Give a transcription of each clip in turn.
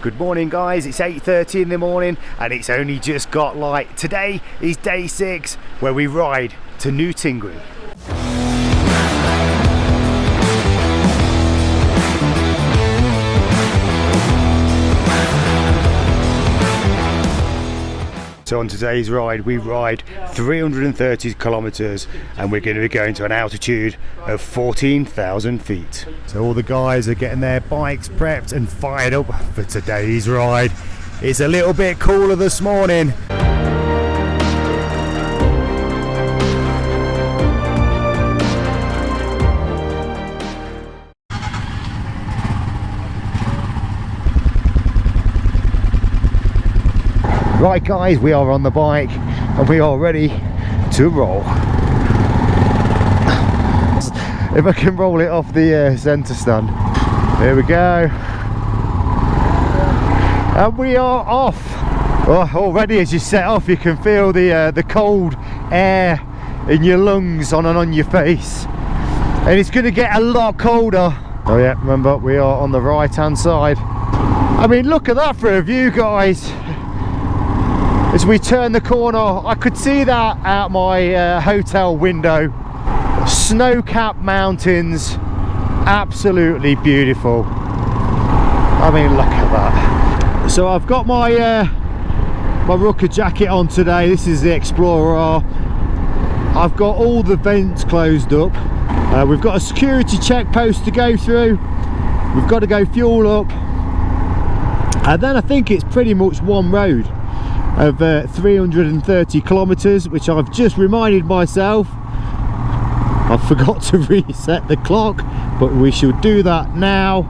Good morning guys, it's 8:30 in the morning and it's only just got light. Today is day 6 where we ride to New Tingri. So on today's ride, we ride 330 kilometers and we're going to be going to an altitude of 14,000 feet. So all the guys are getting their bikes prepped and fired up for today's ride. It's a little bit cooler this morning. Right guys, we are on the bike and we are ready to roll. If I can roll it off the centre stand. Here we go. And we are off. Oh, already as you set off you can feel the cold air in your lungs on your face. And it's going to get a lot colder. Oh yeah, remember we are on the right hand side. I mean look at that for a view guys. As we turn the corner, I could see that out my hotel window. Snow-capped mountains, absolutely beautiful. I mean, look at that. So I've got my my rucker jacket on today. This is the Explorer. I've got all the vents closed up. We've got a security check post to go through. We've got to go fuel up. And then I think it's pretty much one road of 330 kilometers, which I've just reminded myself I forgot to reset the clock, but we shall do that now,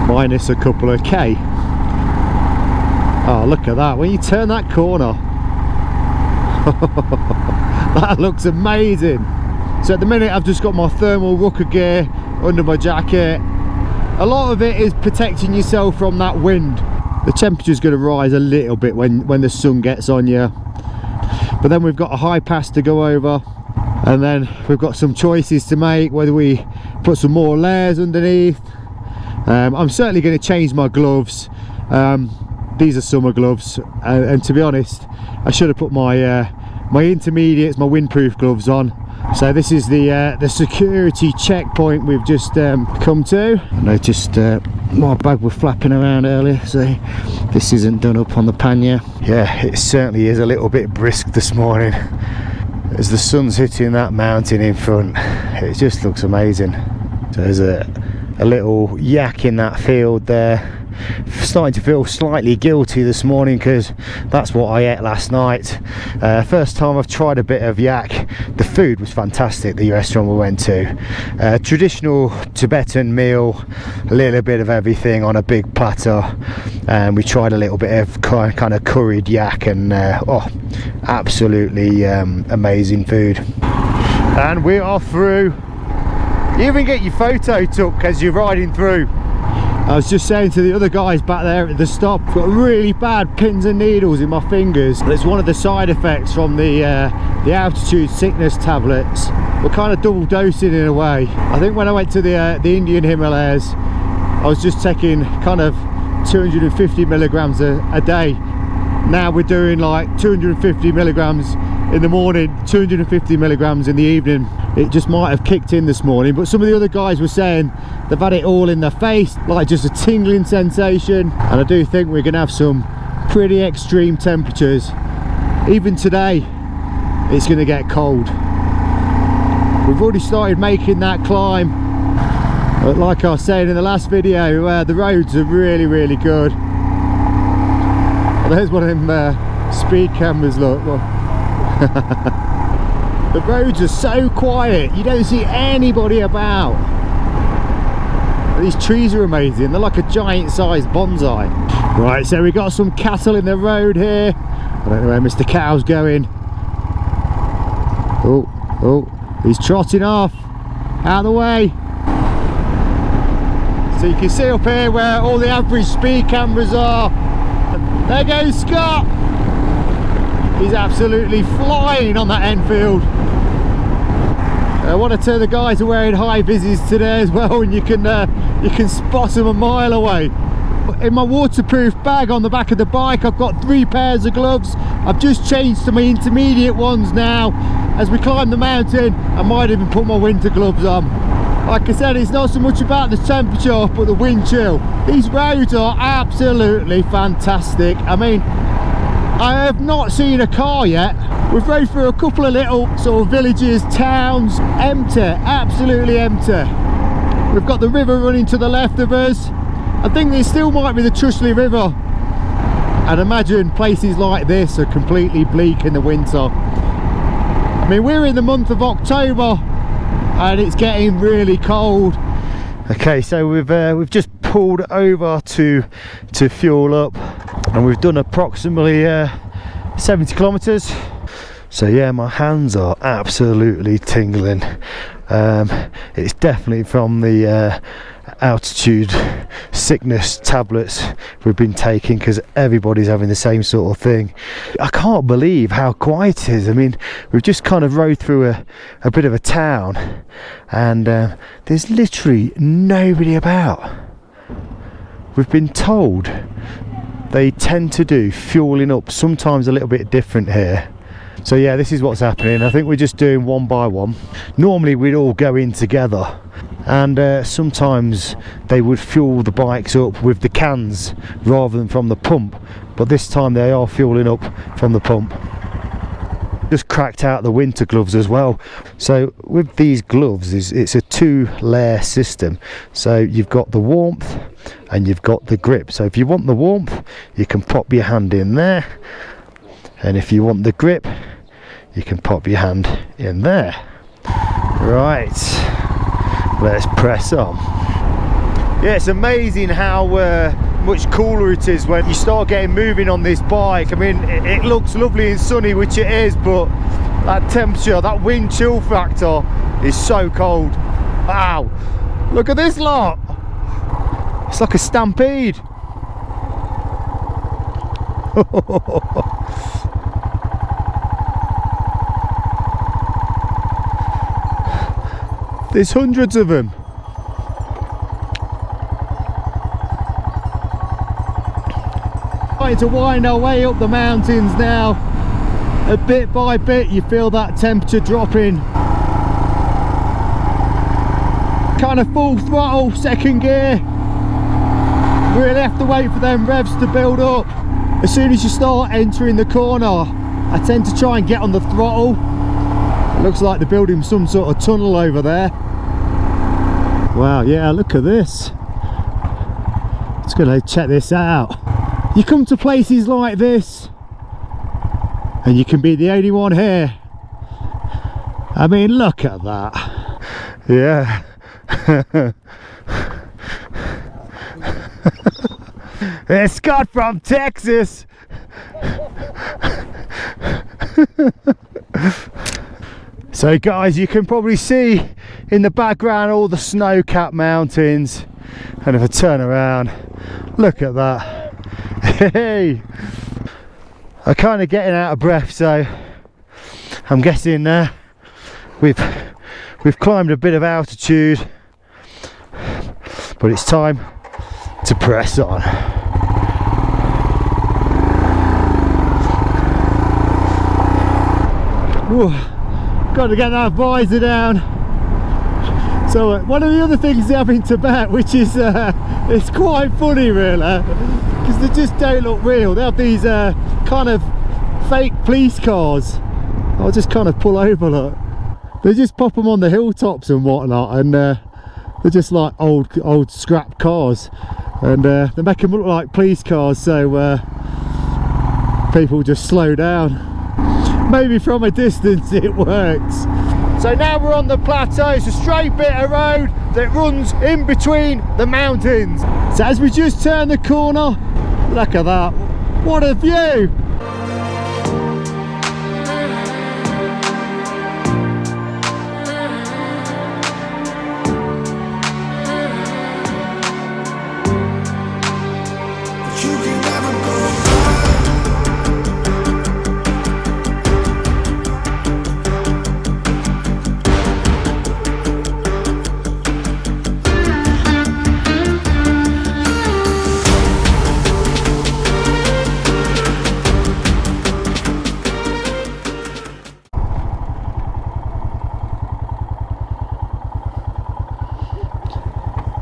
minus a couple of K. Oh, look at that when you turn that corner. That looks amazing. So at the minute I've just got my thermal rucker gear under my jacket. A lot of it is protecting yourself from that wind. The temperature's going to rise a little bit when the sun gets on you, but then we've got a high pass to go over, and then we've got some choices to make, whether we put some more layers underneath. I'm certainly going to change my gloves. These are summer gloves, and to be honest I should have put my my intermediates, my windproof gloves on. So this is the security checkpoint we've just come to. I noticed my bag was flapping around earlier, so this isn't done up on the pannier. Yeah, it certainly is a little bit brisk this morning. As the sun's hitting that mountain in front, it just looks amazing. So there's a little yak in that field there. Starting to feel slightly guilty this morning because that's what I ate last night. First time I've tried a bit of yak. The food was fantastic, the restaurant we went to. Traditional Tibetan meal, a little bit of everything on a big platter, and we tried a little bit of kind of curried yak, and oh, absolutely amazing food. And we are through. You even get your photo took as you're riding through. I was just saying to the other guys back there at the stop, I've got really bad pins and needles in my fingers. It's one of the side effects from the altitude sickness tablets. We're kind of double dosing in a way. I think when I went to the Indian Himalayas, I was just taking kind of 250 milligrams a day. Now we're doing like 250 milligrams in the morning, 250 milligrams in the evening. It just might have kicked in this morning, but some of the other guys were saying they've had it all in their face, like just a tingling sensation. And I do think we're gonna have some pretty extreme temperatures. Even today it's gonna get cold. We've already started making that climb, but like I was saying in the last video, the roads are really good. There's one of them speed cameras, look. The roads are so quiet, you don't see anybody about. These trees are amazing, they're like a giant sized bonsai. Right, so we got some cattle in the road here. I don't know where Mr. Cow's going. Oh, he's trotting off. Out of the way. So you can see up here where all the average speed cameras are. There goes Scott. He's absolutely flying on that Enfield. One or two of the guys are wearing high vises today as well, and you can spot them a mile away. in my waterproof bag on the back of the bike. I've got 3 pairs of gloves. I've just changed to my intermediate ones now. As we climb the mountain, I might even put my winter gloves on. Like I said, it's not so much about the temperature, but the wind chill. These roads are absolutely fantastic. I mean, I have not seen a car yet. We've rode through a couple of little sort of villages, towns, empty, absolutely empty. We've got the river running to the left of us. I think there still might be the Trusley River. And imagine places like this are completely bleak in the winter. I mean, we're in the month of October and it's getting really cold. Okay, so we've just pulled over to fuel up, and we've done approximately 70 kilometers. So yeah, my hands are absolutely tingling. It's definitely from the altitude sickness tablets we've been taking, because everybody's having the same sort of thing. I can't believe how quiet it is. I mean, we've just kind of rode through a bit of a town, and there's literally nobody about. We've been told they tend to do fueling up sometimes a little bit different here. So yeah, this is what's happening. I think we're just doing one by one. Normally we'd all go in together, and sometimes they would fuel the bikes up with the cans rather than from the pump, but this time they are fueling up from the pump. Just cracked out the winter gloves as well. So with these gloves, it's a 2-layer system. So you've got the warmth and you've got the grip. So if you want the warmth, you can pop your hand in there, and if you want the grip, you can pop your hand in there. Right, let's press on. Yeah, it's amazing how much cooler it is when you start getting moving on this bike. I mean, it looks lovely and sunny, which it is, but that temperature, that wind chill factor is so cold. Wow, look at this lot. It's like a stampede. There's hundreds of them. Trying to wind our way up the mountains now. A bit by bit you feel that temperature dropping. Kind of full throttle, second gear. Really have to wait for them revs to build up. As soon as you start entering the corner, I tend to try and get on the throttle. It looks like they're building some sort of tunnel over there. Wow, yeah, look at this. Just gonna check this out. You come to places like this and you can be the only one here. I mean, look at that. Yeah. It's Scott from Texas. So guys, you can probably see in the background all the snow-capped mountains, and if I turn around, look at that. Hey, I'm kind of getting out of breath, so I'm guessing we've climbed a bit of altitude, but it's time to press on. Whoa. Got to get that visor down. So one of the other things they have in Tibet, which is it's quite funny really, because they just don't look real. They have these kind of fake police cars. I'll just kind of pull over, look. They just pop them on the hilltops and whatnot, and they're just like old scrap cars, and they make them look like police cars, so people just slow down. Maybe from a distance it works. So now we're on the plateau. It's a straight bit of road that runs in between the mountains. So as we just turn the corner, look at that, what a view.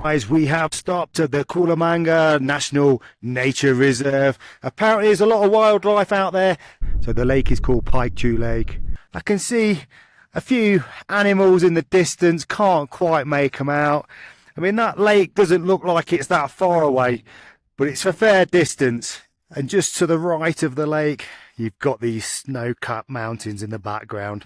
Guys, we have stopped at the Kulamanga National Nature Reserve. Apparently there's a lot of wildlife out there. So the lake is called Pikechu Lake. I can see a few animals in the distance, can't quite make them out. I mean, that lake doesn't look like it's that far away, but it's a fair distance. And just to the right of the lake, you've got these snow-capped mountains in the background.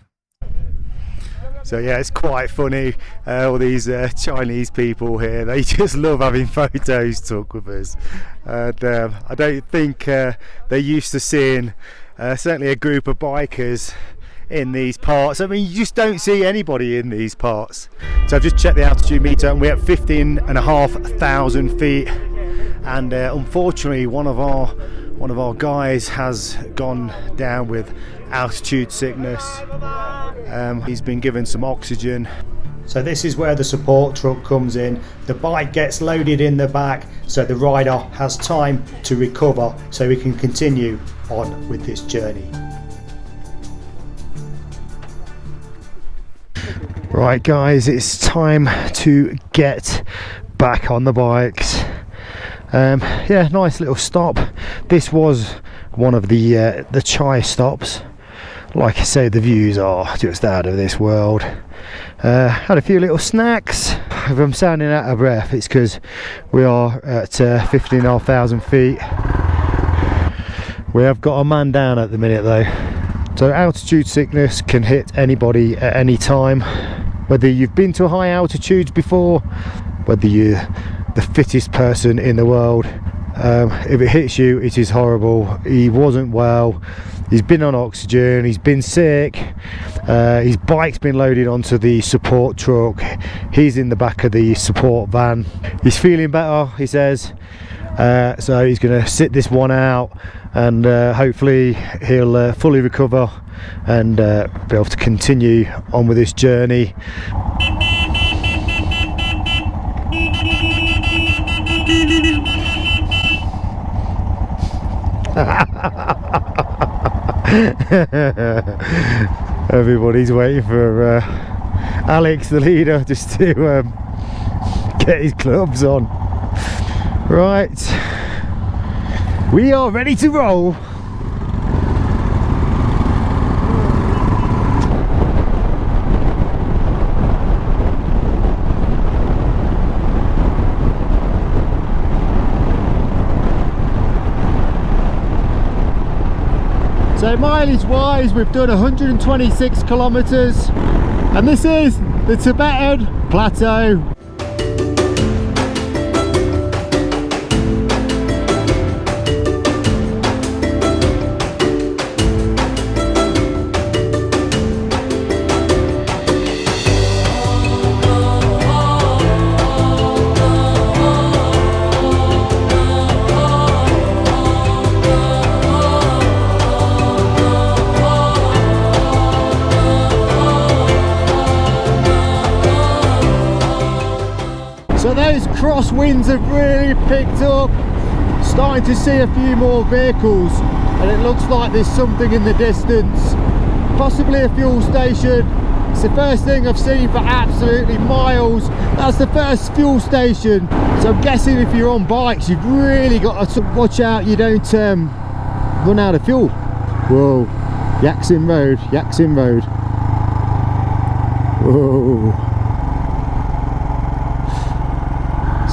So yeah, it's quite funny, all these Chinese people here, they just love having photos took with us. And I don't think they're used to seeing certainly a group of bikers in these parts. I mean, you just don't see anybody in these parts. So I've just checked the altitude meter and we're at 15,500 feet. And unfortunately, one of our guys has gone down with altitude sickness. He's been given some oxygen. So this is where the support truck comes in. The bike gets loaded in the back so the rider has time to recover so we can continue on with this journey. Right guys, it's time to get back on the bikes. Yeah, nice little stop. This was one of the chai stops. Like I say, the views are just out of this world. Had a few little snacks. If I'm sounding out of breath, it's because we are at 15,500 feet. We have got a man down at the minute though. So altitude sickness can hit anybody at any time. Whether you've been to high altitudes before, whether you're the fittest person in the world, if it hits you, it is horrible. He wasn't well. He's been on oxygen, he's been sick, his bike's been loaded onto the support truck, he's in the back of the support van. He's feeling better, he says, so he's going to sit this one out and hopefully he'll fully recover and be able to continue on with this journey. Everybody's waiting for Alex, the leader, just to get his gloves on. Right, we are ready to roll. So mileage wise, we've done 126 kilometers and this is the Tibetan plateau. So those crosswinds have really picked up, starting to see a few more vehicles, and it looks like there's something in the distance, possibly a fuel station. It's the first thing I've seen for absolutely miles. That's the first fuel station. So I'm guessing if you're on bikes, you've really got to watch out you don't run out of fuel. Whoa, Yaxin Road, Yaxin Road. Whoa.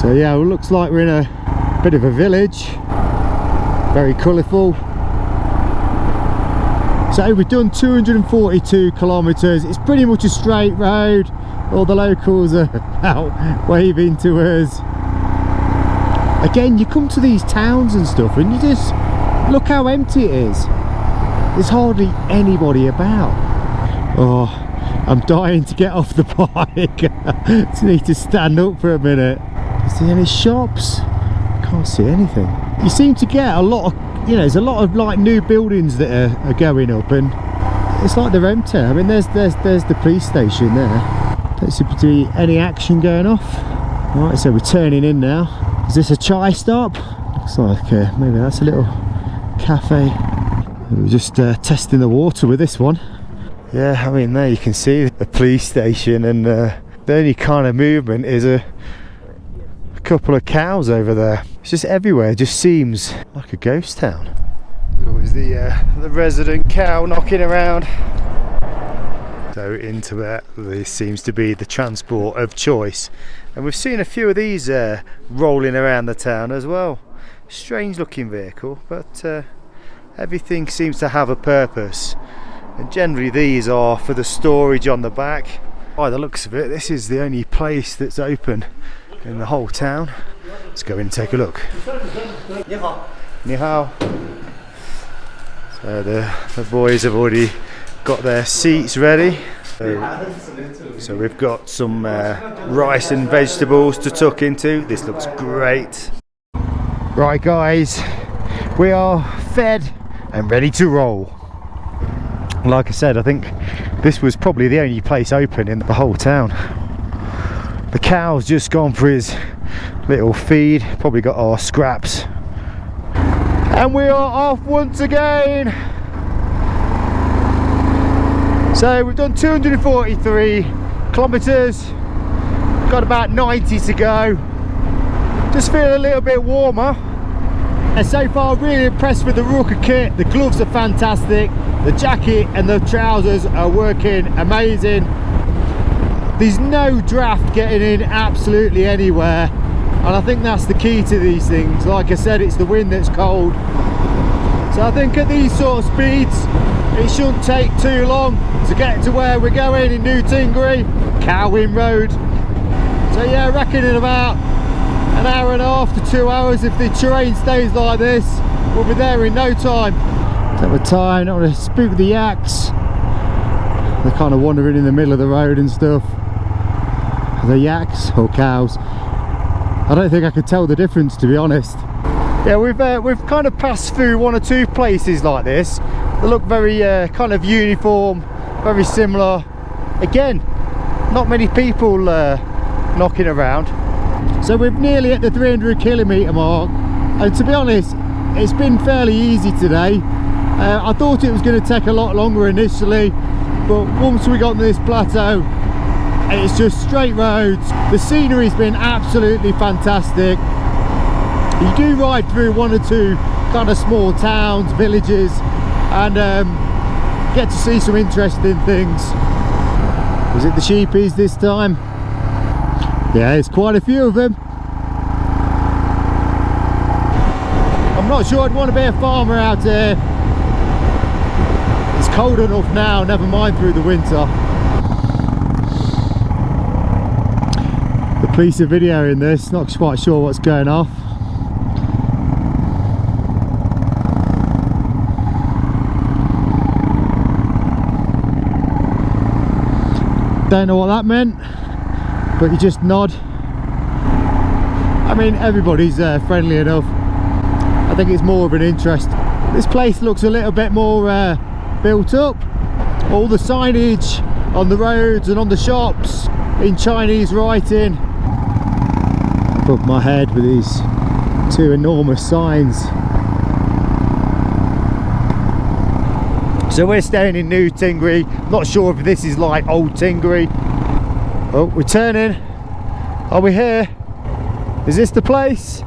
So yeah, it looks like we're in a bit of a village, very colourful. So we've done 242 kilometres, it's pretty much a straight road. All the locals are out waving to us. Again, you come to these towns and stuff and you just look how empty it is. There's hardly anybody about. Oh, I'm dying to get off the bike. Just need to stand up for a minute. Is there any shops? Can't see anything. You seem to get a lot of, there's a lot of like new buildings that are going up, and it's like they're empty. I mean, there's the police station there. Don't seem to be any action going off. Right, so we're turning in now. Is this a chai stop? Looks like maybe that's a little cafe. We're just testing the water with this one. Yeah, I mean, there you can see the police station, and the only kind of movement is a a couple of cows over there. It's just everywhere, it just seems like a ghost town. There's always the resident cow knocking around. So in Tibet, this seems to be the transport of choice. And we've seen a few of these rolling around the town as well. Strange looking vehicle, but everything seems to have a purpose. And generally these are for the storage on the back. By the looks of it, this is the only place that's open in the whole town. Let's go in and take a look. Ni hao. So the boys have already got their seats ready. So we've got some rice and vegetables to tuck into. This looks great. Right guys, we are fed and ready to roll. Like I said, I think this was probably the only place open in the whole town. The cow's just gone for his little feed, probably got our scraps. And we are off once again. So we've done 243 kilometres, got about 90 to go. Just feeling a little bit warmer. And so far really impressed with the rucker kit. The gloves are fantastic, the jacket and the trousers are working amazing. There's no draft getting in absolutely anywhere, and I think that's the key to these things. Like I said, it's the wind that's cold. So I think at these sort of speeds it shouldn't take too long to get to where we're going in New Tingri, Cowin Road. So yeah, I reckon in about an hour and a half to 2 hours, if the terrain stays like this, we'll be there in no time. Take my time, not want to spook the yaks. They're kind of wandering in the middle of the road and stuff. Are they yaks or cows? I don't think I could tell the difference, to be honest. Yeah, we've kind of passed through one or two places like this. They look very kind of uniform, very similar. Again, not many people knocking around. So we're nearly at the 300 kilometre mark, and to be honest, it's been fairly easy today. I thought it was going to take a lot longer initially, but once we got to this plateau, it's just straight roads. The scenery's been absolutely fantastic. You do ride through one or two kind of small towns, villages, and get to see some interesting things. Was it the sheepies this time? Yeah, there's quite a few of them. I'm not sure I'd want to be a farmer out here. It's cold enough now, never mind through the winter. The police are videoing this, not quite sure what's going off. Don't know what that meant, but you just nod. I mean, everybody's friendly enough. I think it's more of an interest. This place looks a little bit more built up. All the signage on the roads and on the shops in Chinese writing. Above my head with these two enormous signs. So we're staying in New Tingri. Not sure if this is like old Tingri. Oh, we're turning. Are we here? Is this the place?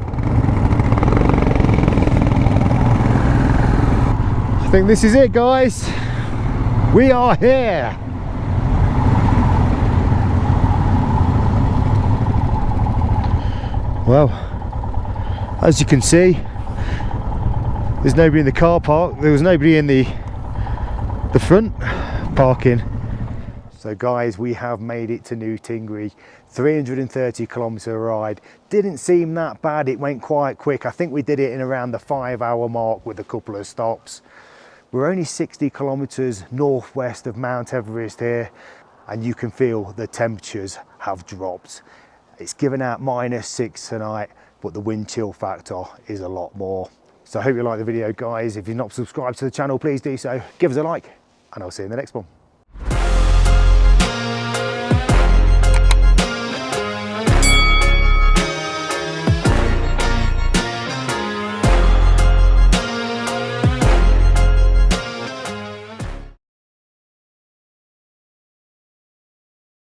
I think this is it, guys. We are here. Well, as you can see, there's nobody in the car park. There was nobody in the front parking. So guys, we have made it to New Tingri. 330 kilometre ride. Didn't seem that bad, it went quite quick. I think we did it in around the 5-hour mark with a couple of stops. We're only 60 kilometres northwest of Mount Everest here, and you can feel the temperatures have dropped. It's given out -6 tonight, but the wind chill factor is a lot more. So I hope you like the video, guys. If you're not subscribed to the channel, please do so. Give us a like, and I'll see you in the next one.